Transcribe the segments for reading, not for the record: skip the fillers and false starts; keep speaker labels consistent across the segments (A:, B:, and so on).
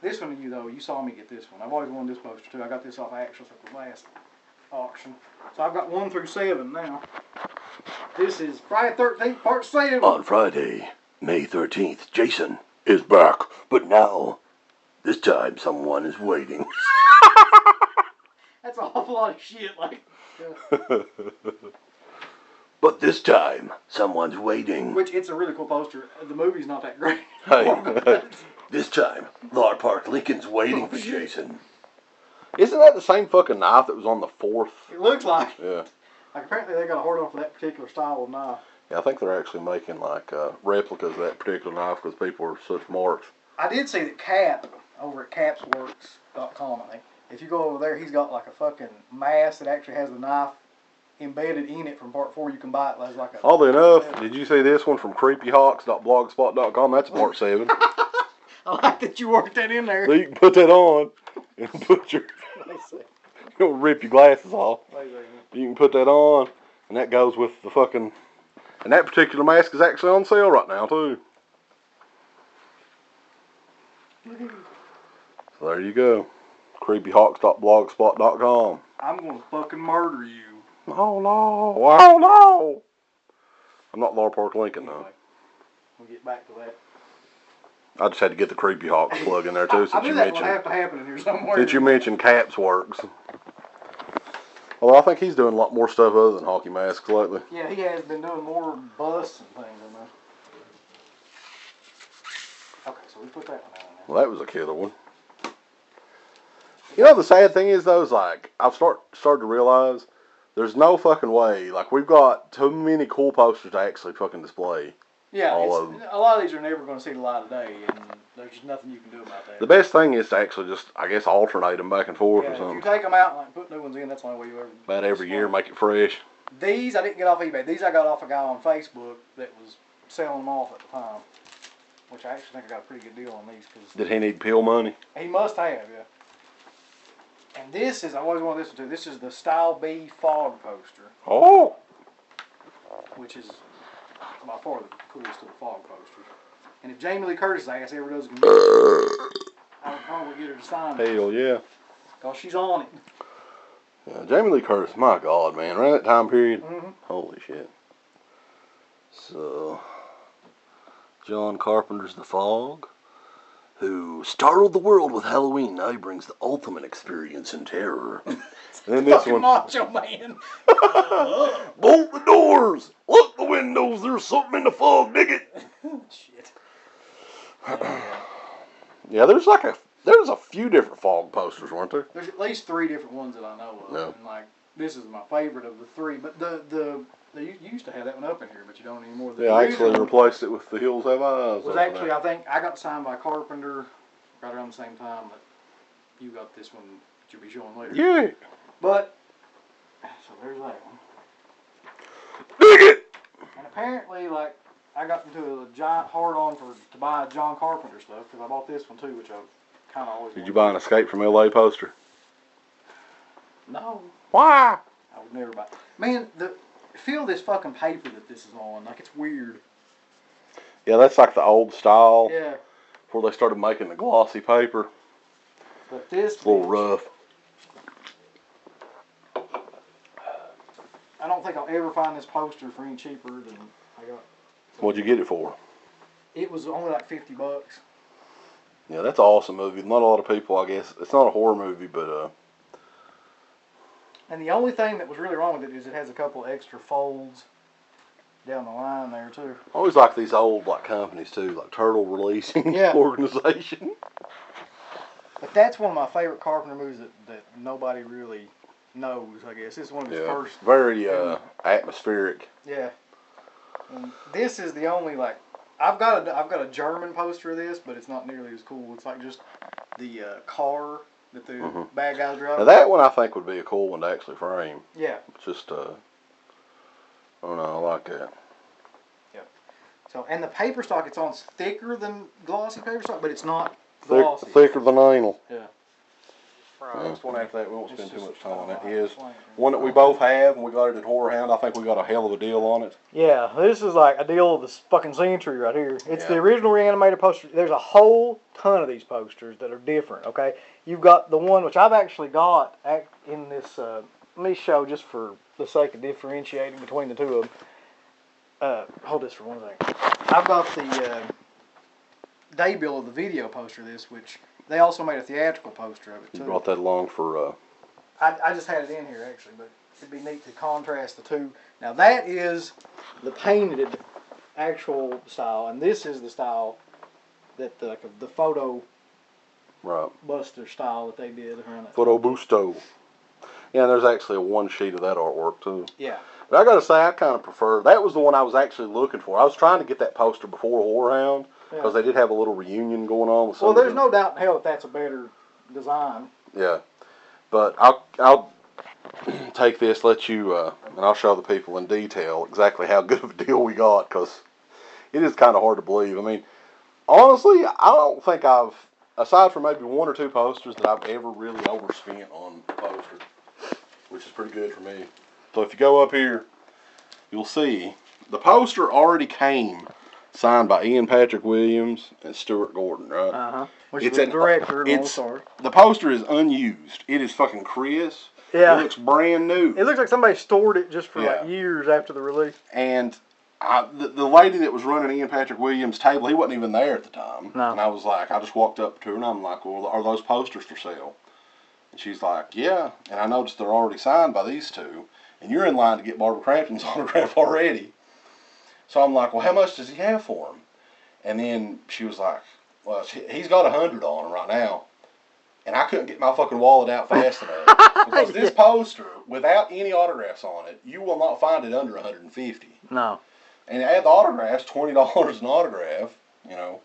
A: This one, you saw me get this one. I've always wanted this poster too. I got this off Action at the last auction. So I've got 1 through 7 now. This is Friday 13th, part 7.
B: On Friday, May 13th, Jason is back, but now, this time someone is waiting.
A: That's an awful lot of shit, like. Yeah.
B: But this time, someone's waiting.
A: Which, it's a really cool poster. The movie's not that great.
B: Hey, this time, Lord Park Lincoln's waiting for Jason.
C: Isn't that the same fucking knife that was on the 4th?
A: It looks like.
C: Yeah.
A: Like, apparently they got a hard on for that particular style of knife.
C: Yeah, I think they're actually making, like, replicas of that particular knife because people are such marks.
A: I did see that Cap, over at capsworks.com, I think, if you go over there, he's got, like, a fucking mask that actually has the knife embedded in it from part 4. You can buy it as like a...
C: Oddly enough, did you see this one from creepyhawks.blogspot.com? That's part 7.
A: I like that you worked that in there.
C: So you can put that on and put your... You'll rip your glasses off. You can put that on, and that goes with the fucking... And that particular mask is actually on sale right now, too. So there you go. creepyhawks.blogspot.com.
A: I'm gonna fucking murder you.
C: Oh no! Oh no! I'm not Lord Park Lincoln, though.
A: We'll get back to that.
C: I just had to get the Creepy Hawks plug in there, too,
A: I knew that would have to happen in here somewhere.
C: Since you mentioned Caps Works. Well, I think he's doing a lot more stuff other than hockey masks lately.
A: Yeah, he has been doing more busts and things in there. Okay, so we put that one out there.
C: Well, that was a killer one. You know, the sad thing is, though, is like, I've started to realize there's no fucking way. Like, we've got too many cool posters to actually fucking display.
A: Yeah,
C: all of them.
A: A lot of these are never going to see the light of day, and there's just nothing you can do about that.
C: The best thing is to actually just, I guess, alternate them back and forth or
A: If
C: something.
A: you take them out and like, put new ones in, that's the only way you ever...
C: About every year, make it fresh.
A: These I didn't get off eBay. These I got off a guy on Facebook that was selling them off at the time. Which I actually think I got a pretty good deal on these. Cause
C: Did he need pill money?
A: he must have, yeah. And this is, I always wanted this one too. This is the Style B fog poster.
C: Oh!
A: Which is by far the coolest of the fog posters. And if Jamie Lee Curtis' ass ever does a commission, I would probably get her to sign it.
C: Hell yeah.
A: Because she's on it.
C: Yeah, Jamie Lee Curtis, my God, man. Around that time period,
A: Mm-hmm.
C: holy shit. So, John Carpenter's The Fog, who startled the world with Halloween. Now he brings the ultimate experience in terror. And then this one.
A: Macho Man.
B: Bolt the doors! Lock the windows! There's something in the fog, dig it!
A: Shit.
C: Yeah, there's a few different fog posters, weren't there?
A: There's at least 3 different ones that I know of.
C: Yeah.
A: And like, this is my favorite of the 3. But you used to have that one up in here, but you don't anymore.
C: Yeah, I actually replaced it with The Hills Have Eyes.
A: Was actually, I think, I got signed by Carpenter right around the same time, but you got this one that you'll be showing later.
C: Yeah.
A: But, so there's that one.
C: Dig it!
A: And apparently, like, I got into a giant hard-on to buy John Carpenter stuff, because I bought this one too, which I've kind of always
C: Did you buy an Escape from L.A. poster?
A: No.
C: Why?
A: I would never buy. Man, feel this fucking paper that this is on. Like, it's weird.
C: Yeah, that's like the old style.
A: Yeah.
C: Before they started making the glossy paper.
A: But this...
C: It's a little rough.
A: I don't think I'll ever find this poster for any cheaper than I got.
C: What'd you get it for?
A: It was only like $50.
C: Yeah, that's an awesome movie. Not a lot of people, I guess. It's not a horror movie, but...
A: And the only thing that was really wrong with it is it has a couple extra folds down the line there, too.
C: I always like these old companies, too. Like Turtle Releasing Organization.
A: But that's one of my favorite Carpenter movies that nobody really knows, I guess. This is one of his first.
C: Very atmospheric.
A: Yeah. And this is the only, like, I've got a German poster of this, but it's not nearly as cool. It's like just the car that the bad guys drive.
C: Now that one I think would be a cool one to actually frame.
A: Yeah.
C: It's just, I don't know, I like that.
A: Yep. So, and the paper stock it's on is thicker than glossy paper stock, but it's not glossy.
C: Thicker than anal.
A: Yeah.
C: Yeah, this one after that, we won't spend too much time on that. Is
A: flank.
C: one that we both have, and we got it at Whorehound. I think we got a hell of a deal on it.
A: Yeah, this is like a deal of the fucking century right here. It's the
C: Yeah.
A: original Re-Animator poster. There's a whole ton of these posters that are different, okay? You've got the one which I've actually got in this, let me show just for the sake of differentiating between the two of them. Hold this for 1 second. I've got the debut of the video poster of this, which they also made a theatrical poster of it, too.
C: You brought that along for,
A: I just had it in here, actually, but it'd be neat to contrast the two. Now, that is the painted actual style, and this is the style that the photo
C: right,
A: buster style that they did around that.
C: Photo Busto. Yeah, and there's actually a one sheet of that artwork, too.
A: Yeah.
C: But I gotta say, I kind of prefer, that was the one I was actually looking for. I was trying to get that poster before Whorehound, because they did have a little reunion going on with some.
A: Well, there's no doubt in hell that that's a better design.
C: Yeah. But I'll take this, let you, and I'll show the people in detail exactly how good of a deal we got, because it is kind of hard to believe. I mean, honestly, I don't think I've, aside from maybe 1 or 2 posters, that I've ever really overspent on a poster, which is pretty good for me. So if you go up here, you'll see the poster already came signed by Ian Patrick Williams and Stuart Gordon, right?
A: Uh-huh. Which
C: It's
A: is the
C: an-
A: director.
C: it's- The poster is unused. It is fucking crisp.
A: Yeah.
C: It looks brand new.
A: It looks like somebody stored it just for
C: Yeah.
A: like years after the release.
C: And the lady that was running Ian Patrick Williams' table, he wasn't even there at the time.
A: No.
C: And I was like, I just walked up to her and I'm like, well, are those posters for sale? And she's like, yeah. And I noticed they're already signed by these two. And you're in line to get Barbara Crampton's autograph already. So I'm like, well, how much does he have for them? And then she was like, well, he's got 100 on him right now. And I couldn't get my fucking wallet out fast enough. Because this poster, without any autographs on it, you will not find it under 150.
A: No.
C: And add the autographs, $20 an autograph, you know.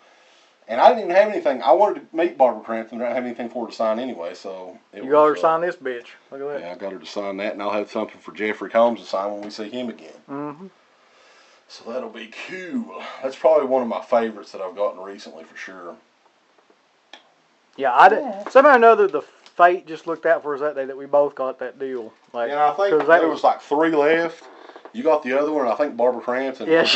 C: And I didn't even have anything. I wanted to meet Barbara Crampton, but I didn't have anything for her to sign anyway, so.
A: You got her to sign this bitch. Look at that.
C: Yeah, I got her to sign that, and I'll have something for Jeffrey Combs to sign when we see him again.
A: Mm-hmm.
C: So that'll be cool. That's probably one of my favorites that I've gotten recently for sure.
A: Yeah, I did. Somehow or another, the fate just looked out for us that day that we both got that deal. Like,
C: And I think
A: 'cause that
C: there was like 3 left. You got the other one, and I think Barbara Crampton.
A: Yeah,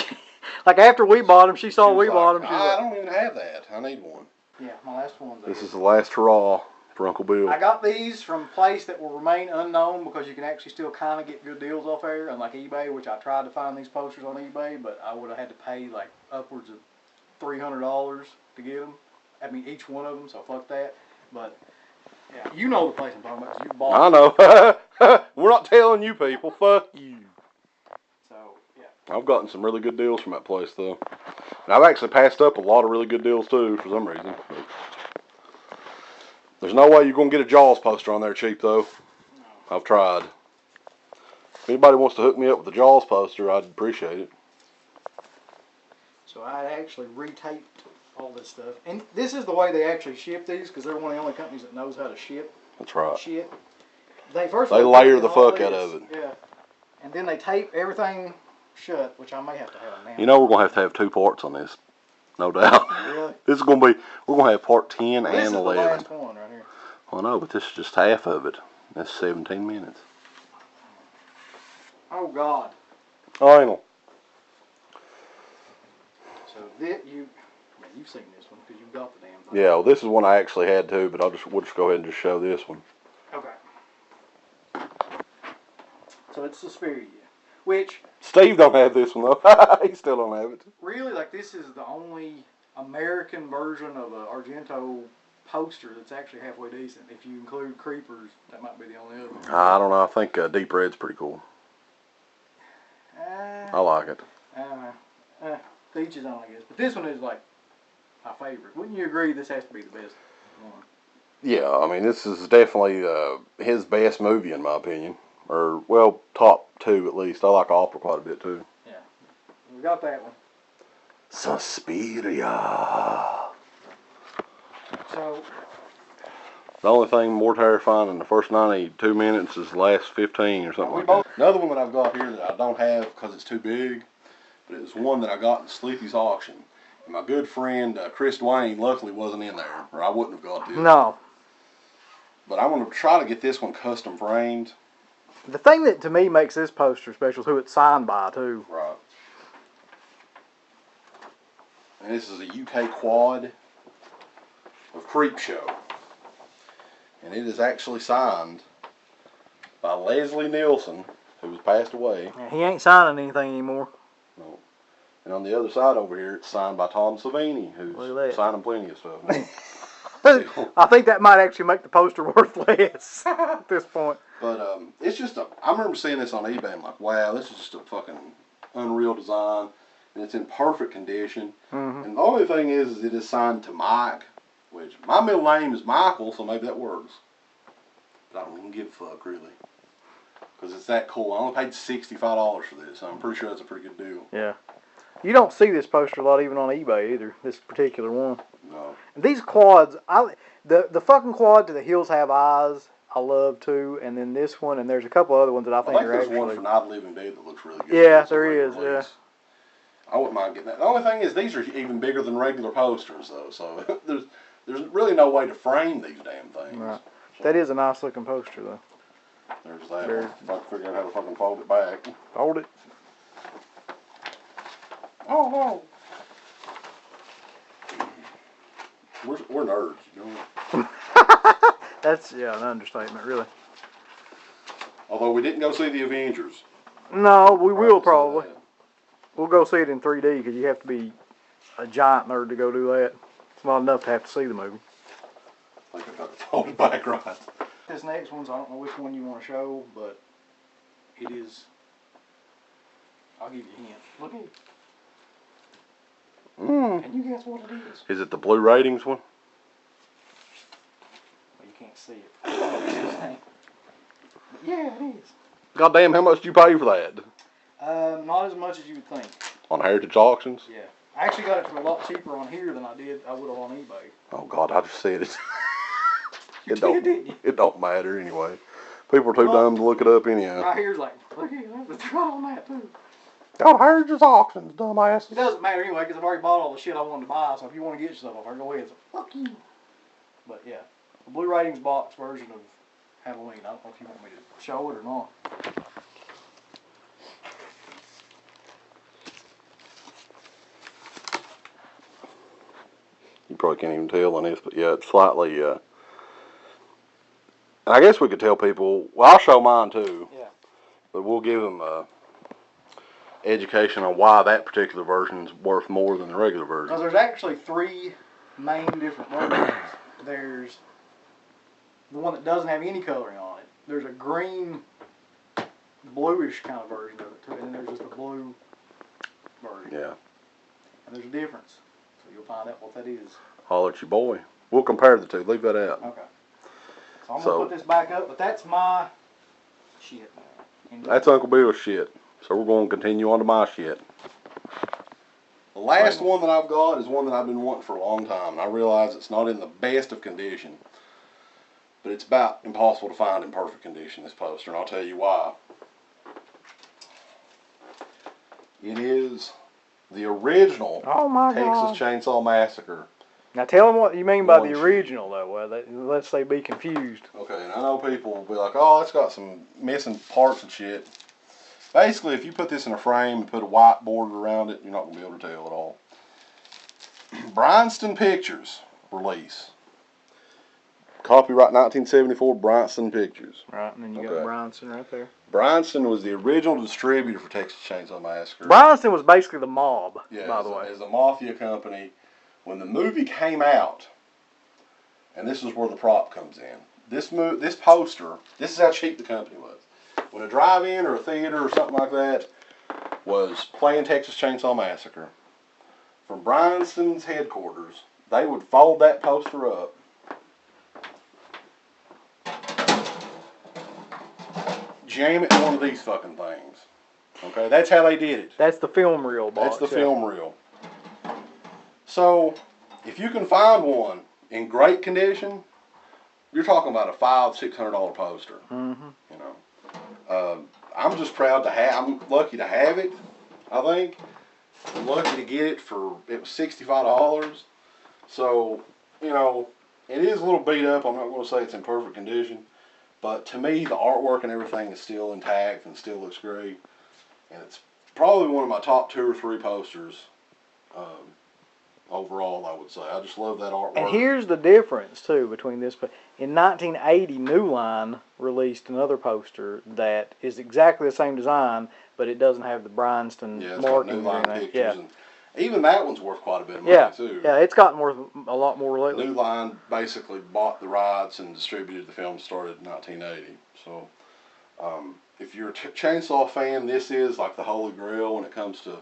A: like after we bought him, she saw
C: she was
A: we bought him.
C: like,
A: She was
C: I
A: like,
C: don't even have that. I need one.
A: yeah, my last one.
C: This is the last hurrah for Uncle Bill.
A: I got these from a place that will remain unknown because you can actually still kind of get good deals off there, unlike eBay, which I tried to find these posters on eBay, but I would have had to pay like upwards of $300 to get them. I mean, each one of them, so fuck that. But yeah, you know the place I'm talking about 'cause you bought.
C: I know. We're not telling you people. Fuck you.
A: So yeah.
C: I've gotten some really good deals from that place, though. And I've actually passed up a lot of really good deals, too, for some reason. But there's no way you're going to get a Jaws poster on there cheap, though. No. I've tried. If anybody wants to hook me up with a Jaws poster, I'd appreciate it.
A: So I actually retaped all this stuff. And this is the way they actually ship these because they're one of the only companies that knows how to ship
C: That's right.
A: shit. They first
C: They
A: of all
C: layer
A: tape
C: the
A: all
C: fuck out
A: this,
C: of it.
A: Yeah. And then they tape everything shut, which I may have to have now.
C: You know we're going to have 2 parts on this. No doubt.
A: Really?
C: This is going to be, we're going to have part 10
A: Well,
C: and
A: this is
C: 11.
A: the last one right here.
C: I know, but this is just half of it. That's 17 minutes.
A: Oh, God.
C: Final.
A: So you've seen this one because you've got the damn thing.
C: Yeah, well, this is one I actually had too, but we'll just go ahead and just show this one.
A: Okay. So it's Suspiria, which
C: Steve don't have this one though. He still don't have it.
A: really, like, this is the only American version of a Argento poster that's actually halfway decent. If you include Creepers, that might be the only other one.
C: I don't know. I think Deep Red's pretty cool. I like it.
A: To each his own, I guess. But this one is like my favorite. Wouldn't you agree? This has to be the best one.
C: Yeah, I mean, this is definitely his best movie in my opinion, or well, top 2 at least. I like Opera quite a bit too.
A: Yeah, we got that one.
C: Suspiria.
A: So
C: The only thing more terrifying than the first 92 minutes is the last 15 or something like that. Another one that I've got here that I don't have because it's too big, but it's one that I got in Sleepy's auction. And my good friend Chris Dwayne luckily wasn't in there, or I wouldn't have got this.
A: no.
C: But I'm going to try to get this one custom framed.
A: The thing that to me makes this poster special is who it's signed by too.
C: Right. And this is a UK quad of Freakshow. And it is actually signed by Leslie Nielsen, who has passed away.
A: Yeah, he ain't signing anything anymore.
C: No. And on the other side over here, it's signed by Tom Savini, who's signing plenty of stuff.
A: I think that might actually make the poster worth less at this point.
C: But it's just I remember seeing this on eBay. I'm like, wow, this is just a fucking unreal design. And it's in perfect condition.
A: Mm-hmm.
C: And the only thing is it is signed to Mike, which my middle name is Michael, so maybe that works. But I don't even give a fuck, really. Because it's that cool. I only paid $65 for this, so I'm pretty sure that's a pretty good deal.
A: Yeah. You don't see this poster a lot even on eBay either, this particular one.
C: No.
A: And these quads, the fucking quad to the Hills Have Eyes, I love too. And then this one, and there's a couple other ones that I think are actually...
C: there's one for Night of the Living Dead that looks really good.
A: Yeah, there is, yeah.
C: I wouldn't mind getting that. The only thing is these are even bigger than regular posters, though, so there's really no way to frame these damn things.
A: Right. That is a nice looking poster, though.
C: There's that one. If I can figure out how to fucking fold it back.
A: Hold it.
C: Oh, no. We're nerds, you know.
A: That's, yeah, an understatement, really.
C: Although we didn't go see the Avengers.
A: No, we will probably. We'll go see it in 3D because you have to be a giant nerd to go do that. It's not enough to have to see the movie.
C: I think I got it folded back right.
A: This next one's, I don't know which one you want to show, but it is, I'll give you a hint. Look at it. Can you guess what it is?
C: Is it the Blue Ratings one?
A: Well, you can't see it. But yeah, it is.
C: Goddamn, how much did you pay for that?
A: Not as much as you would think.
C: On Heritage Auctions?
A: Yeah. I actually got it for a lot cheaper on here than I would have on eBay.
C: Oh, God, I just said it.
A: Didn't you?
C: It don't matter anyway. People are too dumb to look it up anyhow.
A: Right here's like, look at that. It's right on that, too.
C: Got Heritage Auctions, dumbass.
A: It doesn't matter anyway because I've already bought all the shit I wanted to buy, so if you want to get yourself off, go ahead. So, fuck you. But, yeah. The Blue Ratings box version of Halloween. I don't know if you want me to show it or not.
C: You probably can't even tell on this, but yeah, it's slightly, I guess we could tell people, well, I'll show mine too.
A: Yeah.
C: But we'll give them education on why that particular version is worth more than the regular version.
A: Because there's actually three main different versions. There's the one that doesn't have any coloring on it. There's a green, bluish kind of version of it too, and then there's just a blue version.
C: Yeah.
A: And there's a difference. So you'll find out what that is.
C: Holler at your boy. We'll compare the two. Leave that out.
A: Okay. So I'm going to put this back up, but that's my shit.
C: That's Uncle Bill's shit. So we're going to continue on to my shit. The last one that I've got is one that I've been wanting for a long time. And I realize it's not in the best of condition. But it's about impossible to find in perfect condition, this poster. And I'll tell you why. It is the original Texas Chainsaw Massacre.
A: Now tell them what you mean by
C: One
A: the original, though. Well, lest they be confused.
C: Okay, and I know people will be like, oh, it's got some missing parts and shit. Basically, if you put this in a frame and put a white border around it, you're not going to be able to tell at all. Bryanston Pictures release. Copyright 1974, Bryanston Pictures.
A: Right, and then you got Bryanston right there.
C: Bryanston was the original distributor for Texas Chainsaw Massacre.
A: Bryanston was basically the mob, by the way.
C: As a mafia company. When the movie came out, and this is where the prop comes in. This poster, this is how cheap the company was. When a drive-in or a theater or something like that was playing Texas Chainsaw Massacre, from Bryanston's headquarters, they would fold that poster up, jam it in one of these fucking things. Okay, that's how they did it.
A: That's the film reel box.
C: That's the film reel. So, if you can find one in great condition, you're talking about a $500-$600 poster.
A: Mm-hmm.
C: You know, I'm just proud to have. I'm lucky to have it. I think I'm lucky to get it for. It was $65. So, you know, It is a little beat up. I'm not going to say it's in perfect condition. But to me, the artwork and everything is still intact and still looks great. And it's probably one of my top 2 or 3 posters overall, I would say. I just love that artwork.
A: And here's the difference, too, between this. In 1980, New Line released another poster that is exactly the same design, but it doesn't have the Bryanston markings.
C: New Line pictures.
A: Yeah.
C: And even that one's worth quite a bit of money, too.
A: Yeah, it's gotten worth a lot more lately.
C: New Line basically bought the rights and distributed the film, started in 1980. So, if you're a Chainsaw fan, this is like the holy grail when it comes to,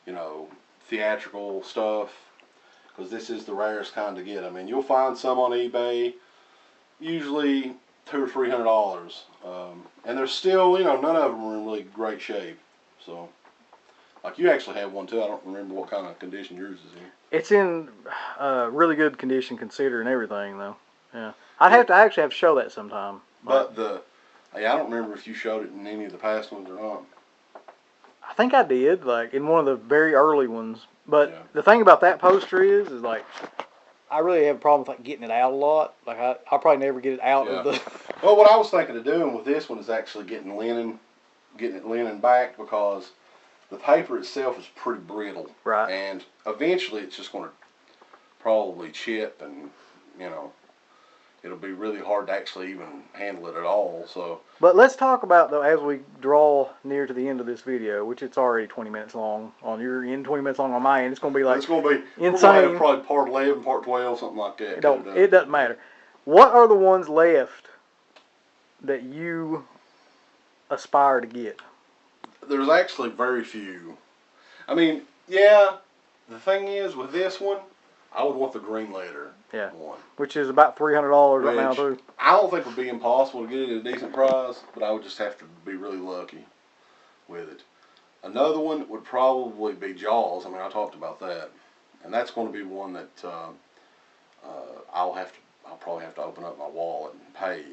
C: you know, theatrical stuff. Because this is the rarest kind to get. I mean, you'll find some on eBay, usually $200 or $300, and they're still, you know, none of them are in really great shape. So, like you actually have one too. I don't remember what kind of condition yours is in.
A: It's in really good condition considering everything, though. Yeah, I'd actually have to show that sometime.
C: But I don't remember if you showed it in any of the past ones or not.
A: I think I did, like in one of the very early ones. But the thing about that poster is like, I really have a problem with like getting it out a lot. Like I'll probably never get it out of the.
C: Well, what I was thinking of doing with this one is actually getting it linen back, because the paper itself is pretty brittle.
A: Right.
C: And eventually it's just going to probably chip, and you know, it'll be really hard to actually even handle it at all. So.
A: But let's talk about, though, as we draw near to the end of this video, which it's already 20 minutes long on your end, 20 minutes long on my end. It's going to be like,
C: it's going to be
A: insane.
C: Probably part 11, part 12, something like that.
A: It doesn't matter. What are the ones left that you aspire to get?
C: There's actually very few. I mean, yeah, the thing is, with this one, I would want the green letter one.
A: Which is about $300 right now, too.
C: I don't think it would be impossible to get it at a decent price, but I would just have to be really lucky with it. Another one would probably be Jaws. I mean, I talked about that. And that's going to be one that I'll probably have to open up my wallet and pay,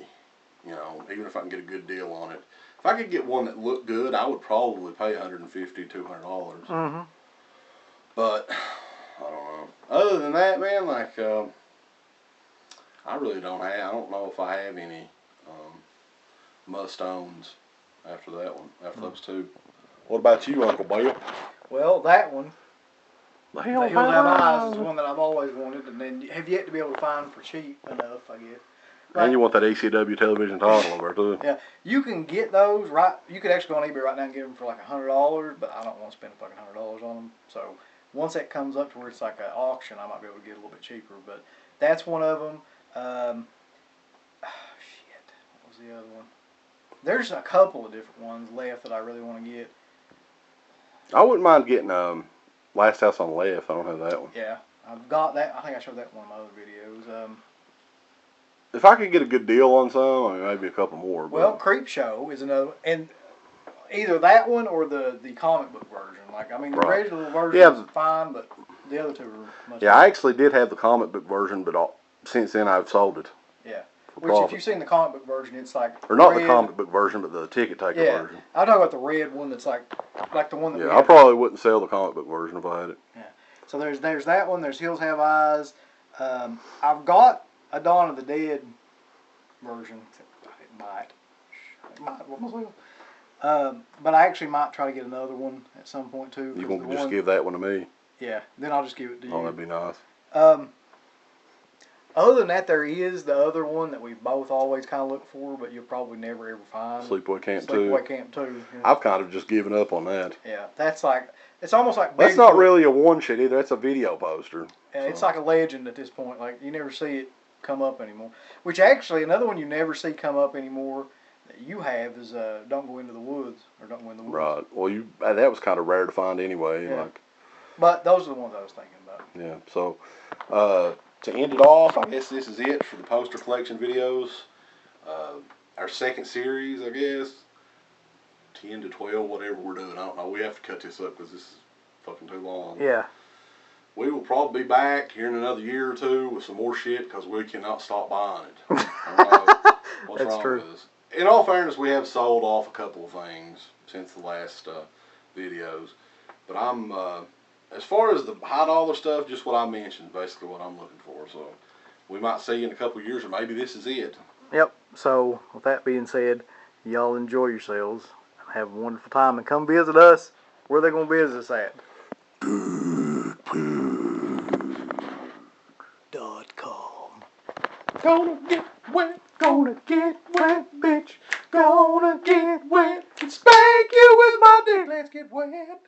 C: you know, even if I can get a good deal on it. If I could get one that looked good, I would probably pay $150, $200.
A: Mm-hmm.
C: But I don't know. Other than that, man, like I really don't have. I don't know if I have any must-owns after that one. After those 2. What about you, Uncle Bill?
A: Well, that one.
C: The
A: Hills Have Eyes is one that I've always wanted, and then have yet to be able to find for cheap enough, I guess.
C: Like, and you want that ECW television title over too.
A: Yeah, you can get those right. You could actually go on eBay right now and get them for like $100, but I don't want to spend fucking $100 on them. So once that comes up to where it's like an auction, I might be able to get a little bit cheaper. But that's one of them. Shit, what was the other one? There's a couple of different ones left that I really want to get.
C: I wouldn't mind getting Last House on the Left. I don't have that one.
A: Yeah, I've got that. I think I showed that in one of my other videos.
C: If I could get a good deal on some, I mean, maybe a couple more. But.
A: Well, Creepshow is another, and either that one or the comic book version. Like, I mean, the original version is fine, but the other 2 are much better.
C: I actually did have the comic book version, but since then I've sold it.
A: Yeah. Which, if you've seen the comic book version, it's like
C: or not the comic book version, but the ticket taker version.
A: I'm talking about the red one that's like the one that.
C: Yeah, I probably wouldn't sell the comic book version if I had it.
A: Yeah. So there's that one. There's Hills Have Eyes. I've got a Dawn of the Dead version. But I actually might try to get another one at some point too.
C: You gonna just give that one to me?
A: Yeah, then I'll just give it to you.
C: Oh, that'd be nice.
A: Other than that, there is the other one that we both always kind of look for, but you'll probably never ever find.
C: Sleepaway Camp 2.
A: Sleepaway Camp 2. Yeah.
C: I've kind of just given up on that.
A: Yeah, that's like, it's almost like.
C: That's not really a one-shot either. That's a video poster.
A: Yeah, it's like a legend at this point. Like, you never see it come up anymore. Which actually, another one you never see come up anymore that you have is Don't Go Into the Woods, or Don't Go in the Woods.
C: Right. Well, that was kind of rare to find anyway.
A: Yeah.
C: Like.
A: But those are the ones I was thinking about.
C: Yeah. So, to end it off, I guess this is it for the poster collection videos. Our second series, I guess. 10 to 12, whatever we're doing. I don't know. We have to cut this up because this is fucking too long.
A: Yeah.
C: We will probably be back here in another year or 2 with some more shit because we cannot stop buying it. I don't know what's wrong with us. In all fairness, we have sold off a couple of things since the last videos. But as far as the high dollar stuff, just what I mentioned, basically what I'm looking for. So we might see in a couple of years, or maybe this is it.
A: Yep. So with that being said, y'all enjoy yourselves. Have a wonderful time and come visit us. Where are they going to visit us at? .com.
C: Gonna get wet, bitch. Gonna get wet and spank you with my dick. Let's get wet.